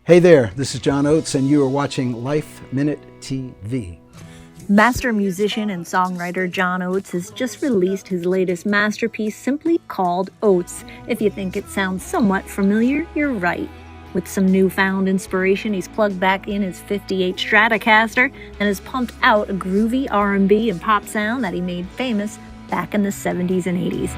Hey there, this is John Oates, and you are watching LifeMinute TV. Master musician and songwriter John Oates has just released his latest masterpiece, simply called Oates. If you think it sounds somewhat familiar, you're right. With some newfound inspiration, he's plugged back in his '58 Stratocaster and has pumped out a groovy R&B and pop sound that he made famous back in the 70s and 80s.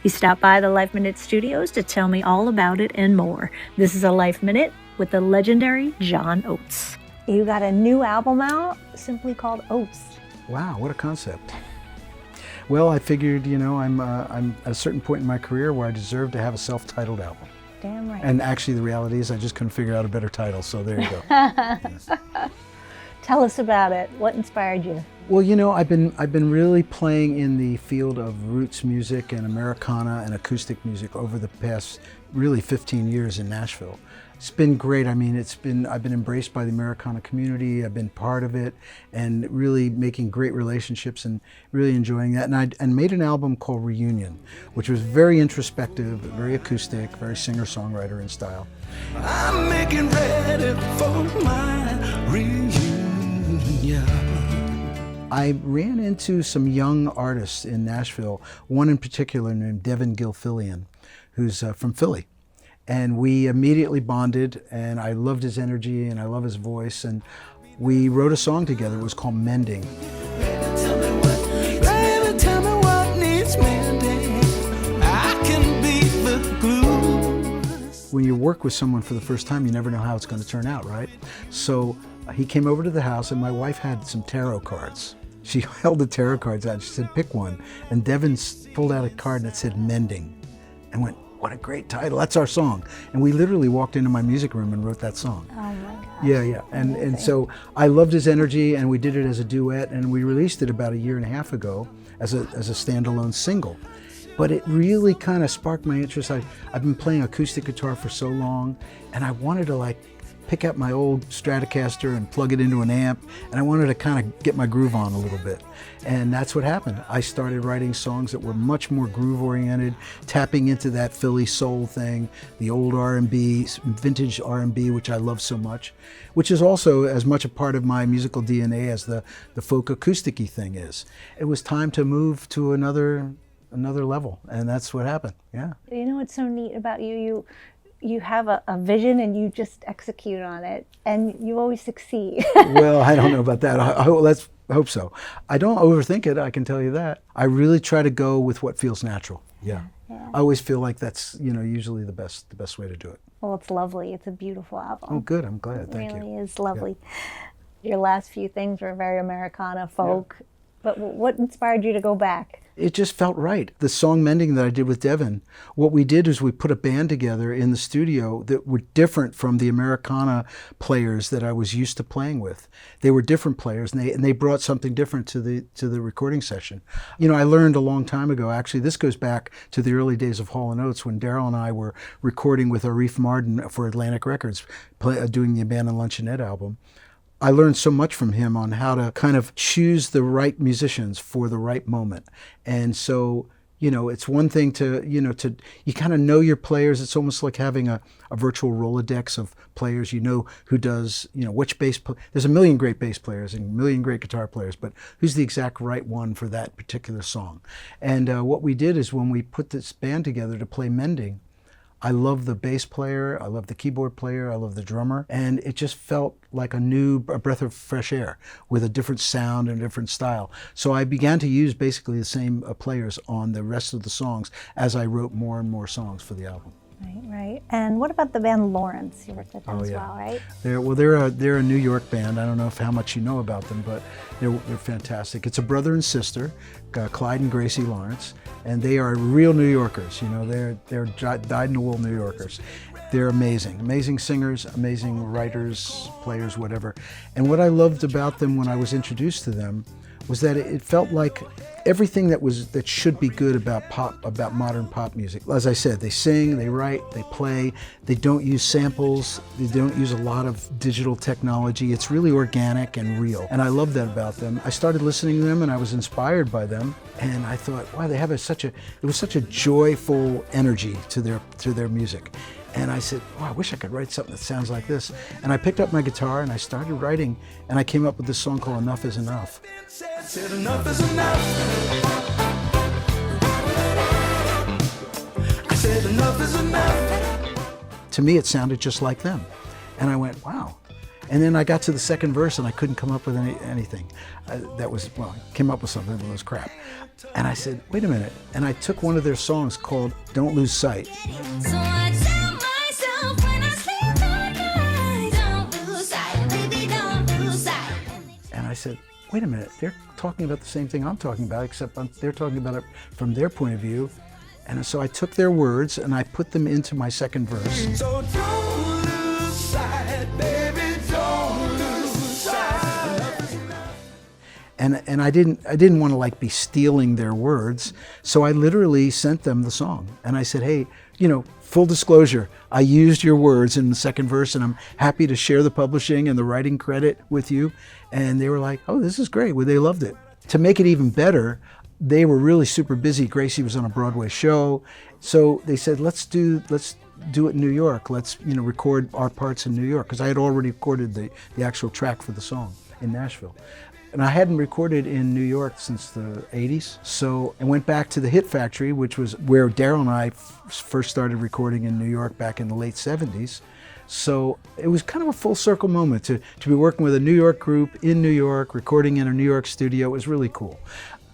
He stopped by the LifeMinute studios to tell me all about it and more. This is a LifeMinute with the legendary John Oates. You got a new album out, simply called Oates. Wow, what a concept. Well, I figured, I'm at a certain point in my career where I deserve to have a self-titled album. Damn right. And actually the reality is I just couldn't figure out a better title, so there you go. Yes. Tell us about it. What inspired you? Well, I've been really playing in the field of roots music and Americana and acoustic music over the past really 15 years in Nashville. It's been great. I've been embraced by the Americana community. I've been part of it and really making great relationships and really enjoying that. And I made an album called Reunion, which was very introspective, very acoustic, very singer-songwriter in style. I'm making ready for my reunion. I ran into some young artists in Nashville, one in particular named Devin Gilfillian, who's from Philly. And we immediately bonded, and I loved his energy and I love his voice, and we wrote a song together. It was called Mending. Baby, tell me what needs mending. I can be the glue. When you work with someone for the first time, you never know how it's going to turn out, right? So he came over to the house, and my wife had some tarot cards. She held the tarot cards out. She said, pick one. And Devin pulled out a card that said Mending and went, what a great title. That's our song. And we literally walked into my music room and wrote that song. Oh my gosh. Yeah. And so I loved his energy, and we did it as a duet, and we released it about a year and a half ago as a standalone single. But it really kind of sparked my interest. I've been playing acoustic guitar for so long, and I wanted to pick up my old Stratocaster and plug it into an amp, and I wanted to kind of get my groove on a little bit. And that's what happened. I started writing songs that were much more groove-oriented, tapping into that Philly soul thing, the old R&B, vintage R&B, which I love so much, which is also as much a part of my musical DNA as the folk acoustic-y thing is. It was time to move to another level, and that's what happened. Yeah. You know what's so neat about you? You have a vision and you just execute on it, and you always succeed. Well, I don't know about that. Let's hope so. I don't overthink it, I can tell you that. I really try to go with what feels natural. Yeah. I always feel like that's usually the best way to do it. Well, it's lovely. It's a beautiful album. Oh, good. I'm glad. Thank you. It really is lovely. Yeah. Your last few things were very Americana, folk. Yeah. But what inspired you to go back? It just felt right. The song Mending that I did with Devin, what we did is we put a band together in the studio that were different from the Americana players that I was used to playing with. They were different players, and they brought something different to the recording session. I learned a long time ago, actually, this goes back to the early days of Hall & Oates when Daryl and I were recording with Arif Mardin for Atlantic Records, doing the Abandoned Luncheonette album. I learned so much from him on how to kind of choose the right musicians for the right moment. And so, it's one thing to you kind of know your players. It's almost like having a virtual Rolodex of players. Who does, which bass there's a million great bass players and a million great guitar players, but who's the exact right one for that particular song? And what we did is when we put this band together to play Mending, I love the bass player, I love the keyboard player, I love the drummer, and it just felt like a breath of fresh air with a different sound and a different style. So I began to use basically the same players on the rest of the songs as I wrote more and more songs for the album. Right. And what about the band Lawrence? You worked with them as well, right? They're a New York band. I don't know how much you know about them, but they're fantastic. It's a brother and sister, Clyde and Gracie Lawrence, and they are real New Yorkers. They're dyed-in-the-wool New Yorkers. They're amazing singers, amazing writers, players, whatever. And what I loved about them when I was introduced to them was that it felt like everything that should be good about modern pop music. As I said, they sing, they write, they play, they don't use samples, they don't use a lot of digital technology. It's really organic and real. And I love that about them. I started listening to them and I was inspired by them. And I thought, wow, they have such a joyful energy to their music. And I said, oh, I wish I could write something that sounds like this. And I picked up my guitar and I started writing, and I came up with this song called Enough Is Enough. I said enough is enough. I said enough is enough. To me, it sounded just like them. And I went, wow. And then I got to the second verse and I couldn't come up with anything. I came up with something that was crap. And I said, wait a minute. And I took one of their songs called Don't Lose Sight. So I tell myself when I sleep at night, don't lose sight, baby, don't lose sight. And I said, wait a minute, they're talking about the same thing I'm talking about, except they're talking about it from their point of view. And so I took their words and I put them into my second verse. So don't lose sight, baby, don't lose sight. And I didn't want to be stealing their words, so I literally sent them the song. And I said, hey, full disclosure, I used your words in the second verse, and I'm happy to share the publishing and the writing credit with you. And they were like, oh, this is great. Well, they loved it. To make it even better, they were really super busy. Gracie was on a Broadway show, so they said, let's do it in New York. Let's record our parts in New York, because I had already recorded the actual track for the song in Nashville. And I hadn't recorded in New York since the 80s. So I went back to the Hit Factory, which was where Daryl and I first started recording in New York back in the late 70s. So it was kind of a full circle moment to be working with a New York group in New York, recording in a New York studio. It was really cool.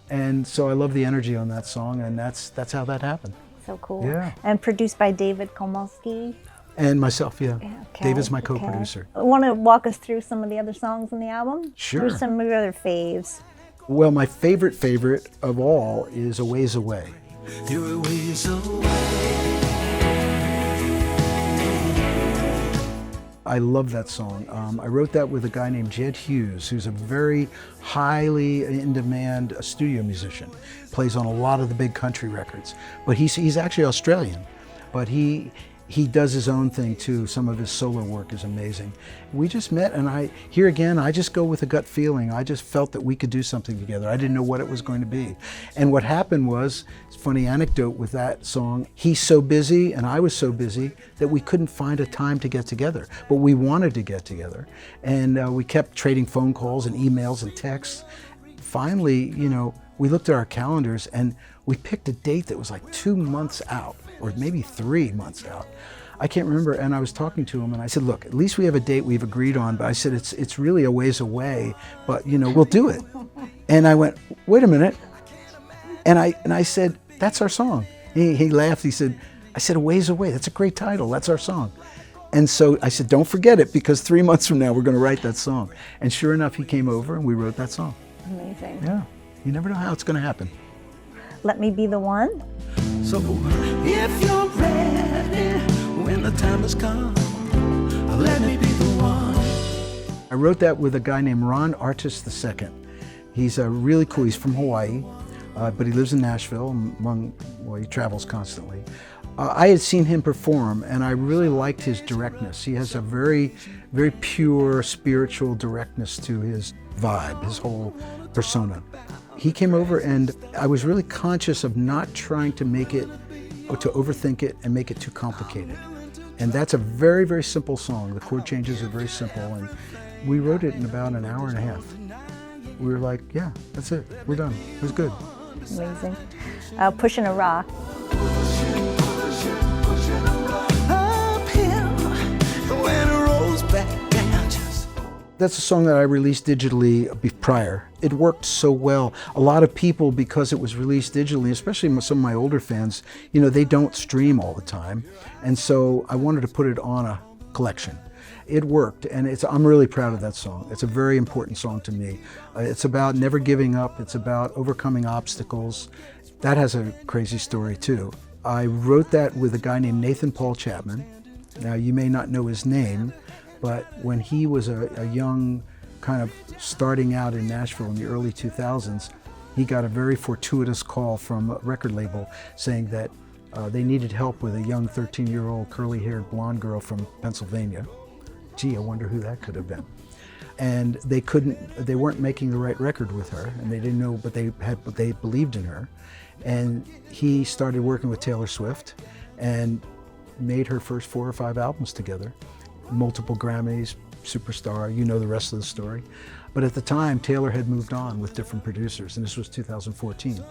And so I love the energy on that song, and that's how that happened. So cool. Yeah. And produced by David Komolsky. And myself, yeah. Okay, David's my co-producer. Okay. Want to walk us through some of the other songs on the album? Sure. Who's some of your other faves? Well, my favorite of all is A Ways Away. You're a ways away. I love that song. I wrote that with a guy named Jed Hughes, who's a very highly in-demand studio musician. Plays on a lot of the big country records. But he's actually Australian. But he does his own thing too. Some of his solo work is amazing. We just met, and I just go with a gut feeling. I just felt that we could do something together. I didn't know what it was going to be. And what happened was, it's a funny anecdote with that song, he's so busy and I was so busy that we couldn't find a time to get together. But we wanted to get together. And we kept trading phone calls and emails and texts. Finally, we looked at our calendars and we picked a date that was like 2 months out, or maybe 3 months out. I can't remember, and I was talking to him and I said, look, at least we have a date we've agreed on, but I said, it's really a ways away, but we'll do it. And I went, wait a minute. And I said, that's our song. He laughed, I said, A Ways Away, that's a great title, that's our song. And so I said, don't forget it, because 3 months from now we're gonna write that song. And sure enough, he came over and we wrote that song. Amazing. Yeah, you never know how it's gonna happen. Let Me Be the One. So if you're ready, when the time has come, let me be the one. I wrote that with a guy named Ron Artis II. He's really cool. He's from Hawaii, but he lives in Nashville. He travels constantly. I had seen him perform, and I really liked his directness. He has a very, very pure, spiritual directness to his vibe, his whole persona. He came over, and I was really conscious of not trying to make it, or to overthink it and make it too complicated. And that's a very, very simple song. The chord changes are very simple, and we wrote it in about an hour and a half. We were like, yeah, that's it, we're done. It was good. Amazing. Pushing a Rock. That's a song that I released digitally prior. It worked so well. A lot of people, because it was released digitally, especially some of my older fans, they don't stream all the time. And so I wanted to put it on a collection. It worked, and I'm really proud of that song. It's a very important song to me. It's about never giving up. It's about overcoming obstacles. That has a crazy story too. I wrote that with a guy named Nathan Paul Chapman. Now, you may not know his name, but when he was a young kind of starting out in Nashville in the early 2000s, he got a very fortuitous call from a record label saying that they needed help with a young 13-year-old curly-haired blonde girl from Pennsylvania. Gee, I wonder who that could have been. And they weren't making the right record with her, and they didn't know, but they believed in her. And he started working with Taylor Swift and made her first 4 or 5 albums together. Multiple Grammys, superstar, you know the rest of the story. But at the time, Taylor had moved on with different producers, and this was 2014.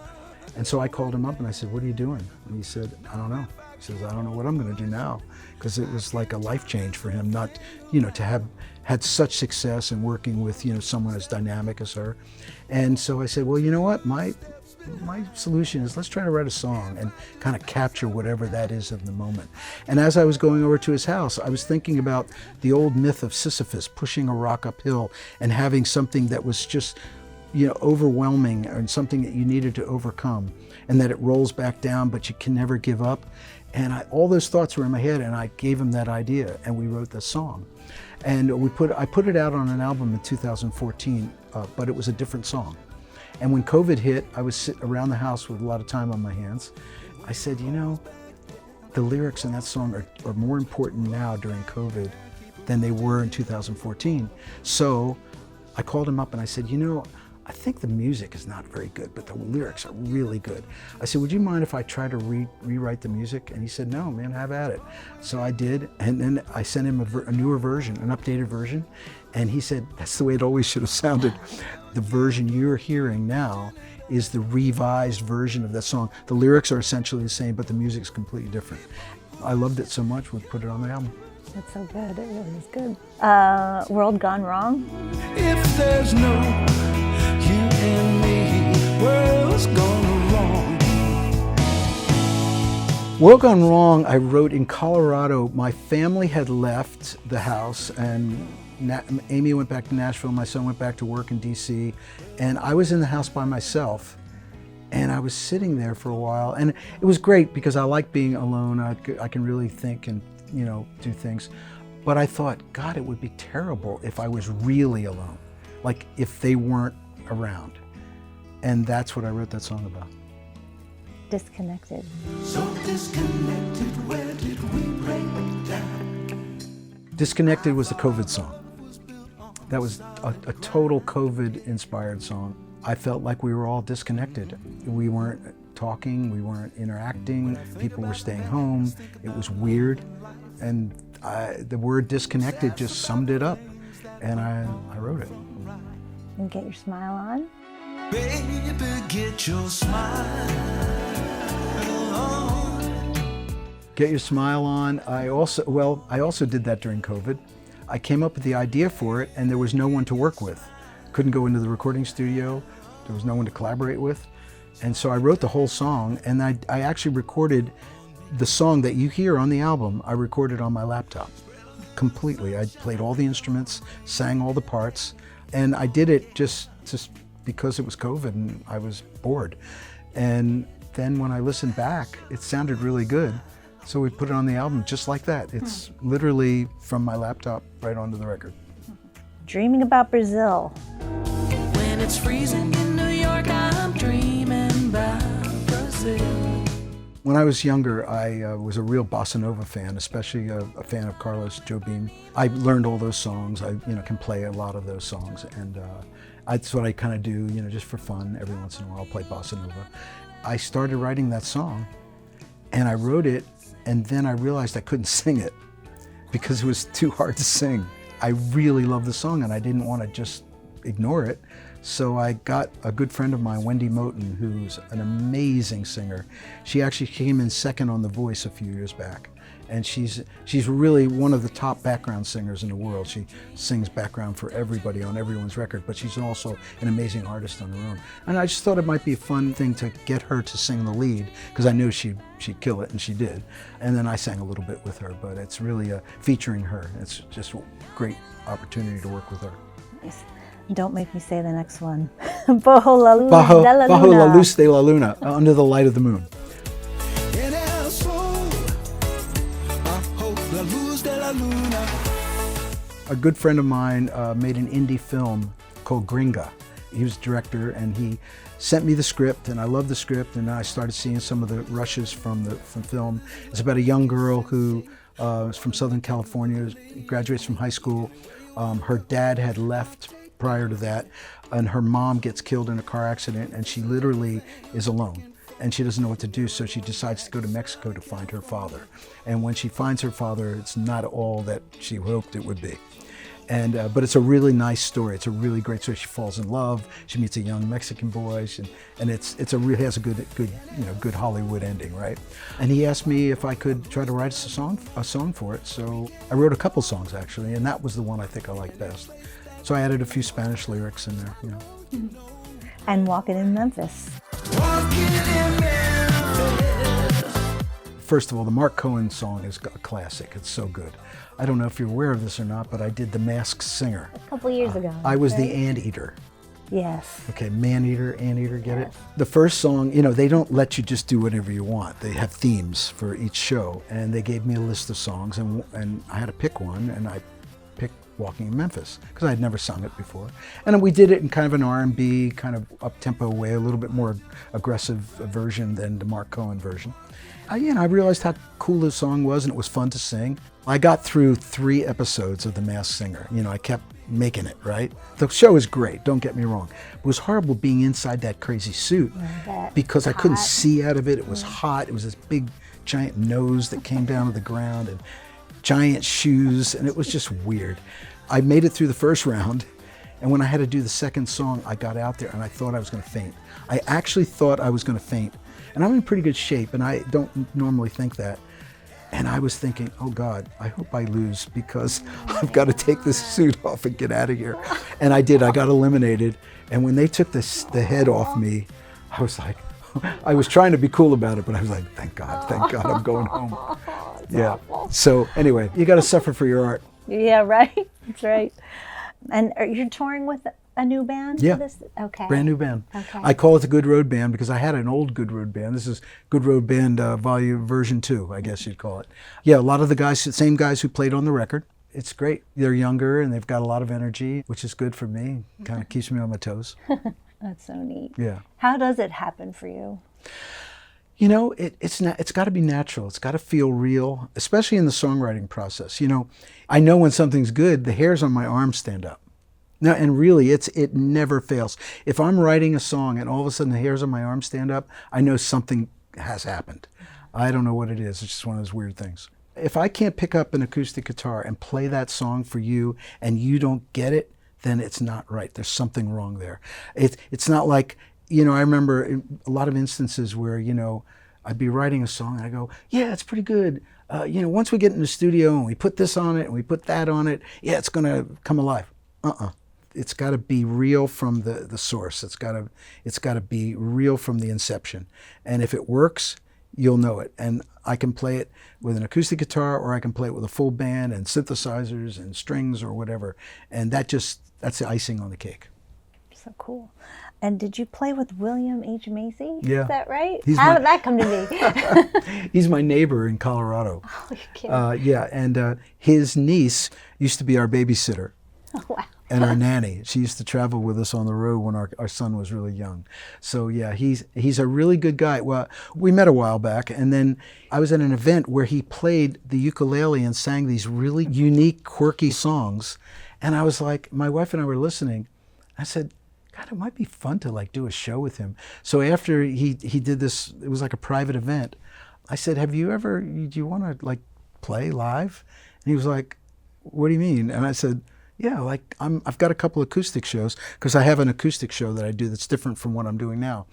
And so I called him up and I said, "What are you doing?" And he said, "I don't know." He says, "I don't know what I'm going to do now," because it was like a life change for him, not, to have had such success in working with, someone as dynamic as her. And so I said, "Well, you know what? My solution is let's try to write a song and kind of capture whatever that is of the moment." And as I was going over to his house, I was thinking about the old myth of Sisyphus pushing a rock uphill and having something that was just, overwhelming, and something that you needed to overcome, and that it rolls back down, but you can never give up. And all those thoughts were in my head, and I gave him that idea, and we wrote the song. And I put it out on an album in 2014, but it was a different song. And when COVID hit, I was sitting around the house with a lot of time on my hands. I said, the lyrics in that song are more important now during COVID than they were in 2014. So I called him up and I said, I think the music is not very good, but the lyrics are really good. I said, "Would you mind if I try to rewrite the music?" And he said, "No, man, have at it." So I did, and then I sent him a newer version, an updated version, and he said, "That's the way it always should have sounded. The version you're hearing now is the revised version of that song. The lyrics are essentially the same, but the music's completely different." I loved it so much, we put it on the album. That's so good. It really is good. World Gone Wrong? If there's no you and me, world's gone wrong. World Gone Wrong, I wrote in Colorado. My family had left the house, and Amy went back to Nashville, my son went back to work in DC, and I was in the house by myself, and I was sitting there for a while, and it was great because I like being alone. I can really think and do things. But I thought, God, it would be terrible if I was really alone, like if they weren't around. And that's what I wrote that song about. Disconnected. So disconnected, where did we break down? Disconnected was the COVID song. That was a total COVID-inspired song. I felt like we were all disconnected. We weren't talking, we weren't interacting, people were staying home. It was weird, and the word disconnected just summed it up, and I wrote it. And Get Your Smile On? Baby, get your smile on. Get Your Smile On. I also did that during COVID. I came up with the idea for it, and there was no one to work with. Couldn't go into the recording studio. There was no one to collaborate with. And so I wrote the whole song, and I actually recorded the song that you hear on the album. I recorded on my laptop completely. I played all the instruments, sang all the parts, and I did it just because it was COVID and I was bored. And then when I listened back, it sounded really good. So we put it on the album just like that. It's literally from my laptop right onto the record. Dreaming About Brazil. When it's freezing in New York, I'm dreaming about Brazil. When I was younger, I was a real bossa nova fan, especially a fan of Carlos Jobim. I learned all those songs. I can play a lot of those songs, and that's what I kind of do, just for fun. Every once in a while, I'll play bossa nova. I started writing that song, and I wrote it, and then I realized I couldn't sing it because it was too hard to sing. I really love the song, and I didn't want to just ignore it. So I got a good friend of mine, Wendy Moten, who's an amazing singer. She actually came in second on The Voice a few years back. And she's really one of the top background singers in the world. She sings background for everybody on everyone's record, but she's also an amazing artist on her own. And I just thought it might be a fun thing to get her to sing the lead, because I knew she'd kill it, and she did. And then I sang a little bit with her, but it's really featuring her. It's just a great opportunity to work with her. Nice. Don't make me say the next one. Bajo la luz de la Bajo la luna. luz de la luna, under the light of the moon. En el sol, bajo la luz de la luna. A good friend of mine made an indie film called Gringa. He was director, and he sent me the script, and I loved the script, and I started seeing some of the rushes from film. It's about a young girl who is from Southern California, graduates from high school. Her dad had left prior to that, and her mom gets killed in a car accident, and she literally is alone. And she doesn't know what to do, so she decides to go to Mexico to find her father. And when she finds her father, it's not all that she hoped it would be. And but it's a really nice story. It's a really great story. She falls in love. She meets a young Mexican boy, and it has a good Hollywood ending, right? And he asked me if I could try to write a song for it. So I wrote a couple songs actually, and that was the one I think I liked best. So I added a few Spanish lyrics in there. And Walking in Memphis. First of all, the Mark Cohen song is a classic. It's so good. I don't know if you're aware of this or not, but I did The Masked Singer. A couple years ago. I was right? the anteater. Yes. Okay, man-eater, anteater, get it? The first song, they don't let you just do whatever you want. They have themes for each show, and they gave me a list of songs, and I had to pick one, and I picked Walking in Memphis, because I had never sung it before. And we did it in kind of an R&B, kind of up-tempo way, a little bit more aggressive version than the Mark Cohen version. I realized how cool this song was, and it was fun to sing. I got through 3 episodes of The Masked Singer. I kept making it, right? The show is great, don't get me wrong. It was horrible being inside that crazy suit because I couldn't see out of it. It was hot. It was this big, giant nose that came down to the ground and giant shoes, and it was just weird. I made it through the first round, and when I had to do the second song, I got out there and I thought I was going to faint. I actually thought I was going to faint. And I'm in pretty good shape, and I don't normally think that. And I was thinking, oh God, I hope I lose because I've got to take this suit off and get out of here. And I did, I got eliminated. And when they took the head off me, I was like, I was trying to be cool about it, but I was like, thank God, I'm going home. Yeah. So anyway, you got to suffer for your art. Yeah, right. That's right. And are you touring with a new band? Yeah. For this? Okay. Brand new band. Okay. I call it the Good Road Band because I had an old Good Road Band. This is Good Road Band version 2, I guess you'd call it. Yeah, a lot of the same guys who played on the record. It's great. They're younger and they've got a lot of energy, which is good for me. Kind of keeps me on my toes. That's so neat. Yeah. How does it happen for you? It's got to be natural. It's got to feel real, especially in the songwriting process. I know when something's good, the hairs on my arms stand up. No, and really, it never fails. If I'm writing a song and all of a sudden the hairs on my arms stand up, I know something has happened. I don't know what it is. It's just one of those weird things. If I can't pick up an acoustic guitar and play that song for you and you don't get it, then it's not right. There's something wrong there. It's not like, I remember in a lot of instances where, I'd be writing a song and I go, yeah, it's pretty good. Once we get in the studio and we put this on it and we put that on it, yeah, it's going to come alive. It's got to be real from the source. It's got to be real from the inception. And if it works, you'll know it. And I can play it with an acoustic guitar, or I can play it with a full band and synthesizers and strings or whatever. And that's the icing on the cake. So cool. And did you play with William H. Macy? Yeah. Is that right? He's How did that come to be? He's my neighbor in Colorado. Oh, you're kidding. Yeah, and his niece used to be our babysitter. Oh, wow. And our nanny. She used to travel with us on the road when our son was really young. So yeah, he's a really good guy. Well, we met a while back, and then I was at an event where he played the ukulele and sang these really unique, quirky songs. And I was like, my wife and I were listening. I said, God, it might be fun to do a show with him. So after he did this, it was like a private event. I said, do you want to play live? And he was like, what do you mean? And I said, yeah, I've got a couple acoustic shows because I have an acoustic show that I do that's different from what I'm doing now.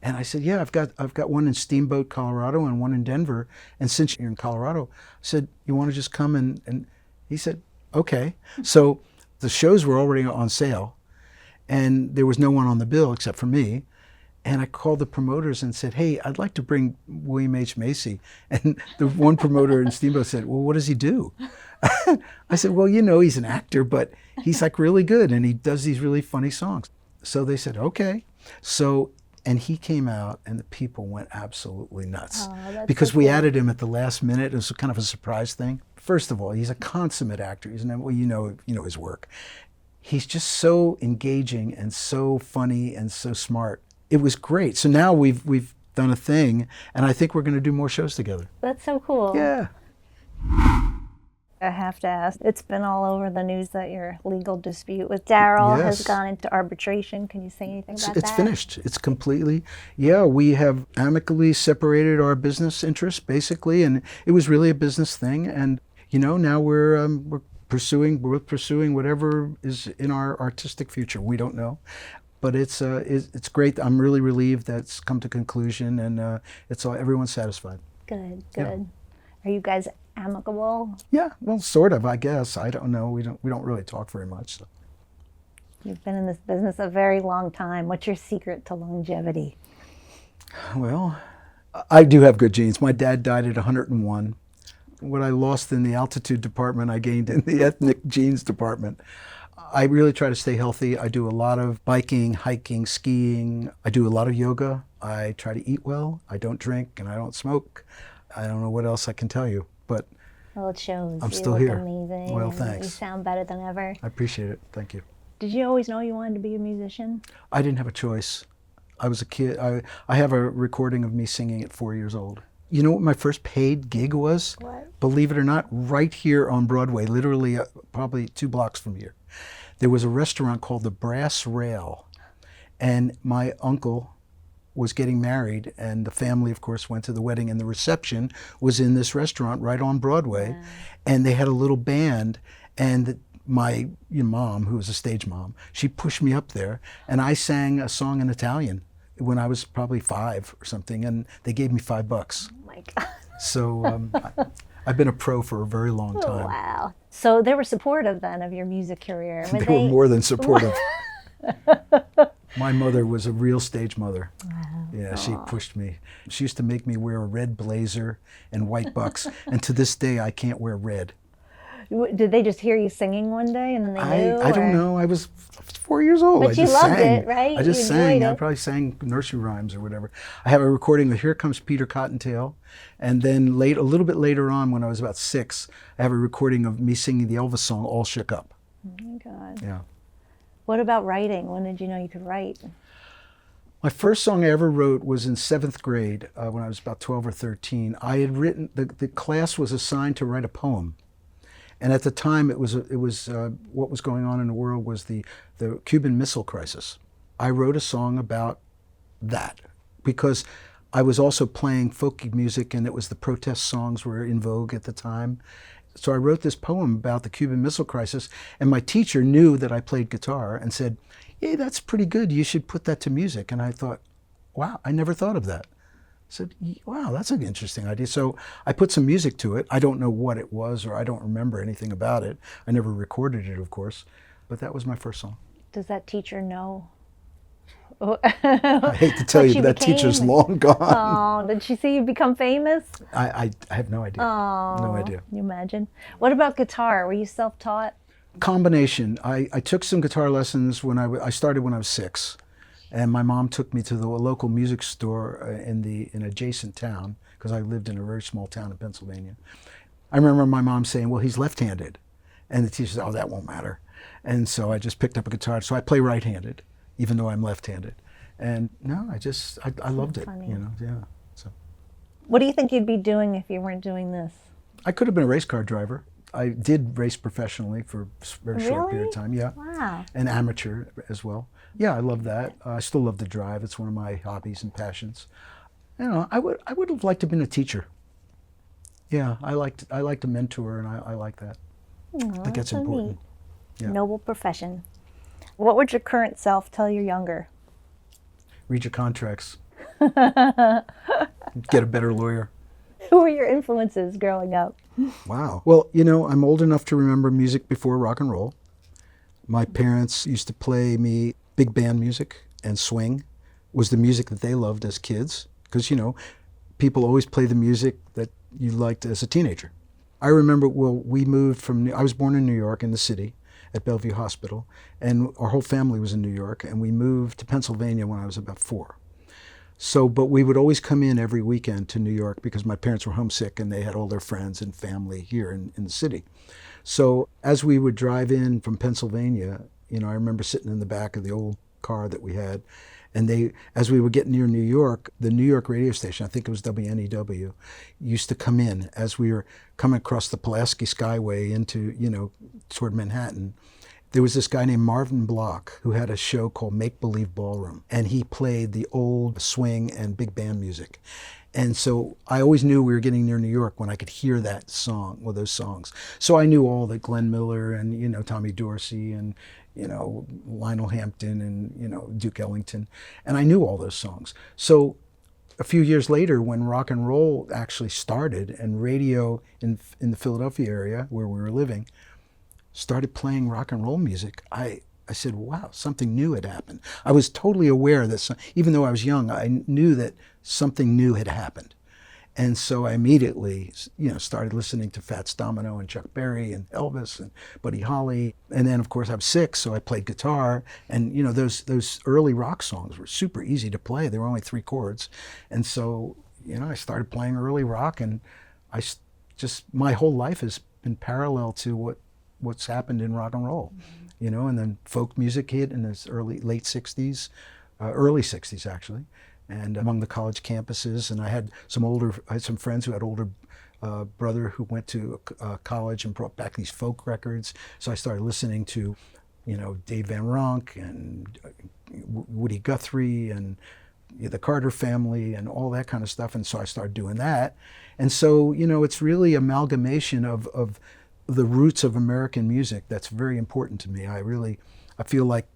And I said, yeah, I've got one in Steamboat, Colorado, and one in Denver. And since you're in Colorado, I said, you want to just come and he said, okay. So the shows were already on sale, and there was no one on the bill except for me. And I called the promoters and said, hey, I'd like to bring William H. Macy. And the one promoter in Steamboat said, well, what does he do? I said, well, he's an actor, but he's really good, and he does these really funny songs. So they said, okay. So And he came out, and the people went absolutely nuts Oh, that's because so we cool. added him at the last minute. It was kind of a surprise thing. First of all, he's a consummate actor. Well, you know his work. He's just so engaging and so funny and so smart. It was great. So now we've done a thing, and I think we're going to do more shows together. That's so cool. Yeah. I have to ask, it's been all over the news that your legal dispute with Daryl has Yes. gone into arbitration. Can you say anything about It's that? finished. It's completely. Yeah, we have amicably separated our business interests, basically, and it was really a business thing. And now we're pursuing whatever is in our artistic future. We don't know, but it's great. I'm really relieved that's come to conclusion, and everyone's satisfied. Good, Yeah. good. Are you guys amicable? Yeah, well, sort of, I guess. I don't know. We don't really talk very much. So. You've been in this business a very long time. What's your secret to longevity? Well, I do have good genes. My dad died at 101. What I lost in the altitude department, I gained in the ethnic genes department. I really try to stay healthy. I do a lot of biking, hiking, skiing. I do a lot of yoga. I try to eat well. I don't drink and I don't smoke. I don't know what else I can tell you, but Well, it shows. I'm You still look here. amazing. Well, and thanks. You sound better than ever. I appreciate it. Thank you. Did you always know you wanted to be a musician? I didn't have a choice. I was a kid. I have a recording of me singing at 4 years old. You know what my first paid gig was? What? Believe it or not, right here on Broadway, literally probably 2 blocks from here. There was a restaurant called the Brass Rail, and my uncle was getting married, and the family, of course, went to the wedding, and the reception was in this restaurant right on Broadway, and they had a little band, and my mom, who was a stage mom, she pushed me up there, and I sang a song in Italian when I was probably 5 or something, and they gave me $5. Oh my God. So I've been a pro for a very long Oh, time. wow. So they were supportive then of your music career. They were more than supportive. My mother was a real stage mother. Yeah, she pushed me. She used to make me wear a red blazer and white bucks, and to this day I can't wear red. Did they just hear you singing one day and then they knew? I don't or- know. I was 4 years old. But I you just loved sang. it, right? I just You sang. enjoyed I it. probably sang nursery rhymes or whatever. I have a recording of Here Comes Peter Cottontail, and then a little bit later on, when I was about 6, I have a recording of me singing the Elvis song "All Shook Up." Oh my God. Yeah. What about writing? When did you know you could write? My first song I ever wrote was in 7th grade when I was about 12 or 13. I had written, the class was assigned to write a poem. And at the time, it was what was going on in the world was the Cuban Missile Crisis. I wrote a song about that because I was also playing folky music, and it was the protest songs were in vogue at the time. So I wrote this poem about the Cuban Missile Crisis, and my teacher knew that I played guitar and said, "Hey, that's pretty good. You should put that to music." And I thought, wow, I never thought of that. I said, wow, that's an interesting idea. So I put some music to it. I don't know what it was, or I don't remember anything about it. I never recorded it, of course, but that was my first song. Does that teacher know? I hate to tell What you, she but that teacher's became? long gone. Oh, did she see you become famous? I have no idea. Oh, No idea. Can you imagine? What about guitar? Were you self-taught? Combination. I took some guitar lessons when I started when I was 6, and my mom took me to the local music store in adjacent town because I lived in a very small town in Pennsylvania. I remember my mom saying, "Well, he's left-handed," and the teacher said, "Oh, that won't matter." And so I just picked up a guitar. So I play right-handed, even though I'm left-handed. And no, I loved it. funny. Yeah. So What do you think you'd be doing if you weren't doing this? I could have been a race car driver. I did race professionally for a very short period of time. Yeah. Wow. And amateur as well. Yeah, I love that. I still love to drive. It's one of my hobbies and passions. I would have liked to have been a teacher. Yeah, I like to mentor, and I like that. I think that's so important. neat. Yeah. Noble profession. What would your current self tell your younger? Read your contracts. Get a better lawyer. Who were your influences growing up? Wow. Well, I'm old enough to remember music before rock and roll. My parents used to play me big band music, and swing was the music that they loved as kids. Because, people always play the music that you liked as a teenager. I remember, we moved I was born in New York, in the city, at Bellevue Hospital, and our whole family was in New York, and we moved to Pennsylvania when I was about 4. So, but we would always come in every weekend to New York because my parents were homesick and they had all their friends and family here in the city. So as we would drive in from Pennsylvania, I remember sitting in the back of the old car that we had, and as we would get near New York, the New York radio station, I think it was WNEW, used to come in as we were coming across the Pulaski Skyway into, toward Manhattan. There was this guy named Marvin Block who had a show called Make Believe Ballroom, and he played the old swing and big band music. And so I always knew we were getting near New York when I could hear that song or those songs. So I knew all the Glenn Miller and, Tommy Dorsey and, Lionel Hampton and, Duke Ellington. And I knew all those songs. So a few years later, when rock and roll actually started and radio in the Philadelphia area where we were living started playing rock and roll music, I said, wow, something new had happened. I was totally aware that, even though I was young, I knew that something new had happened. And so I immediately, started listening to Fats Domino and Chuck Berry and Elvis and Buddy Holly. And then, of course, I was 6, so I played guitar. And, those early rock songs were super easy to play. They were only 3 chords. And so, I started playing early rock, and my whole life has been parallel to what's happened in rock and roll. And then folk music hit in the late 60s, early 60s actually, and among the college campuses. And I had some friends who had older brother who went to college and brought back these folk records. So I started listening to, Dave Van Ronk and Woody Guthrie and the Carter Family and all that kind of stuff. And so I started doing that. And so, it's really amalgamation of the roots of American music that's very important to me. I feel like,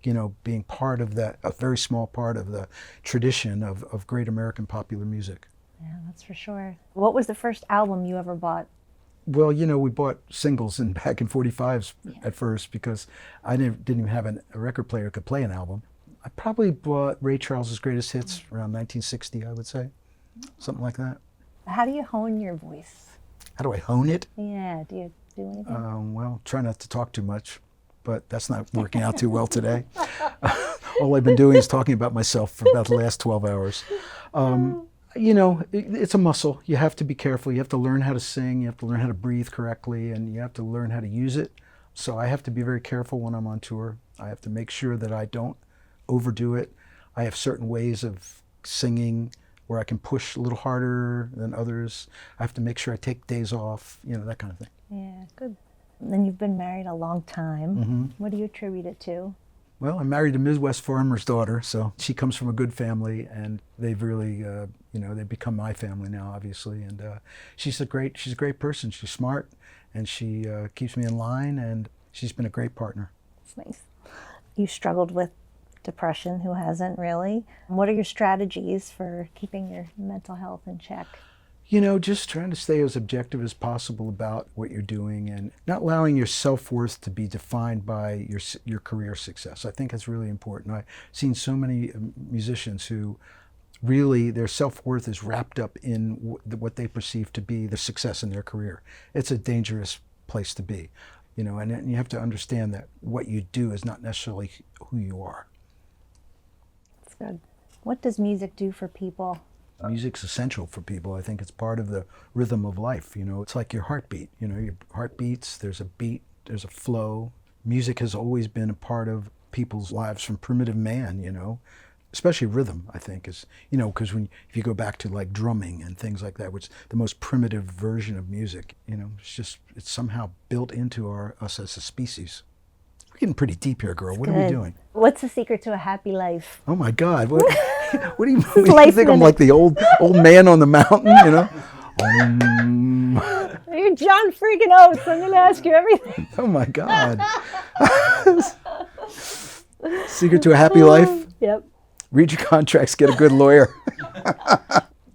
being part of that, a very small part of the tradition of great American popular music. Yeah, that's for sure. What was the first album you ever bought? Well, we bought singles back in 45s at first because I didn't even have a record player that could play an album. I probably bought Ray Charles's Greatest Hits around 1960, I would say, something like that. How do you hone your voice? How do I hone it? Yeah, do you do anything? Well, try not to talk too much, but that's not working out too well today. All I've been doing is talking about myself for about the last 12 hours. It's a muscle. You have to be careful. You have to learn how to sing. You have to learn how to breathe correctly, and you have to learn how to use it. So I have to be very careful when I'm on tour. I have to make sure that I don't overdo it. I have certain ways of singing where I can push a little harder than others. I have to make sure I take days off, that kind of thing. Yeah, good. And then you've been married a long time. Mm-hmm. What do you attribute it to? Well, I'm married to Midwest farmer's daughter, so she comes from a good family, and they've really, they've become my family now, obviously. And she's a great person. She's smart, and she keeps me in line, and she's been a great partner. That's nice. You struggled with depression, who hasn't really? What are your strategies for keeping your mental health in check? Just trying to stay as objective as possible about what you're doing and not allowing your self-worth to be defined by your career success. I think that's really important. I've seen so many musicians who really their self-worth is wrapped up in what they perceive to be the success in their career. It's a dangerous place to be, and you have to understand that what you do is not necessarily who you are. That's good. What does music do for people? Music's essential for people. I think it's part of the rhythm of life. It's like your heartbeat. Your heart beats, there's a beat, there's a flow. Music has always been a part of people's lives from primitive man, especially rhythm, I think, is, because if you go back to like drumming and things like that, which is the most primitive version of music, it's somehow built into us as a species. We're getting pretty deep here, girl. What are we doing? What's the secret to a happy life? Oh my God! What do you think? I'm like the old man on the mountain, You're John freaking Oates. I'm going to ask you everything. Oh my God! Secret to a happy life? Yep. Read your contracts. Get a good lawyer.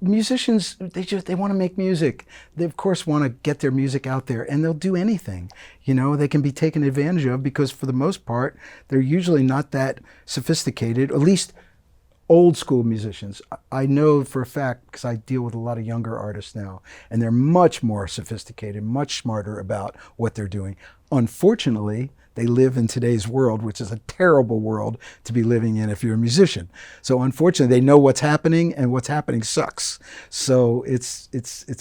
Musicians, they want to make music. They of course want to get their music out there, and they'll do anything. They can be taken advantage of because for the most part, they're usually not that sophisticated, at least old school musicians. I know for a fact, because I deal with a lot of younger artists now, and they're much more sophisticated, much smarter about what they're doing. Unfortunately, they live in today's world, which is a terrible world to be living in if you're a musician. So unfortunately, they know what's happening, and what's happening sucks. So it's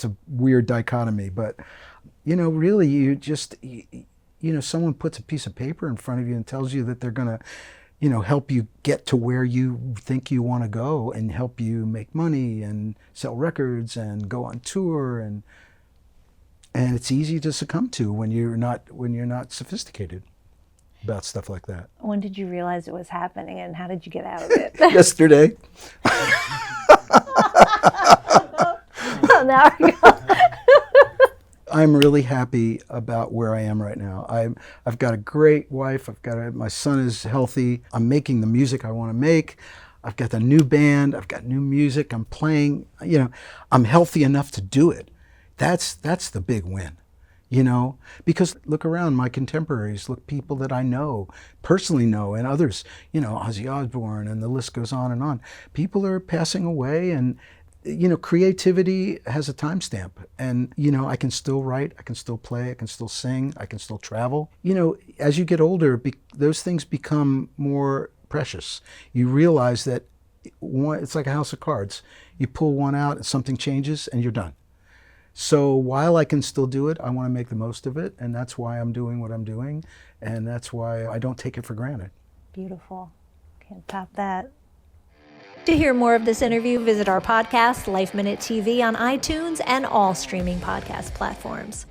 a weird dichotomy. But, really, you just, someone puts a piece of paper in front of you and tells you that they're going to, help you get to where you think you want to go and help you make money and sell records and go on tour, and it's easy to succumb to when you're not sophisticated about stuff like that. When did you realize it was happening, and how did you get out of it? Yesterday. Now we go. I'm really happy about where I am right now. I've got a great wife. My son is healthy. I'm making the music I want to make. I've got the new band. I've got new music. I'm playing. I'm healthy enough to do it. That's the big win. Because look around, my contemporaries, look, people that I personally know, and others, Ozzy Osbourne, and the list goes on and on. People are passing away, and creativity has a timestamp, and I can still write, I can still play, I can still sing, I can still travel. As you get older, those things become more precious. You realize that it's like a house of cards. You pull one out, and something changes, and you're done. So while I can still do it, I want to make the most of it, and that's why I'm doing what I'm doing, and that's why I don't take it for granted. Beautiful. Can't top that. To hear more of this interview, visit our podcast, Life Minute TV, on iTunes and all streaming podcast platforms.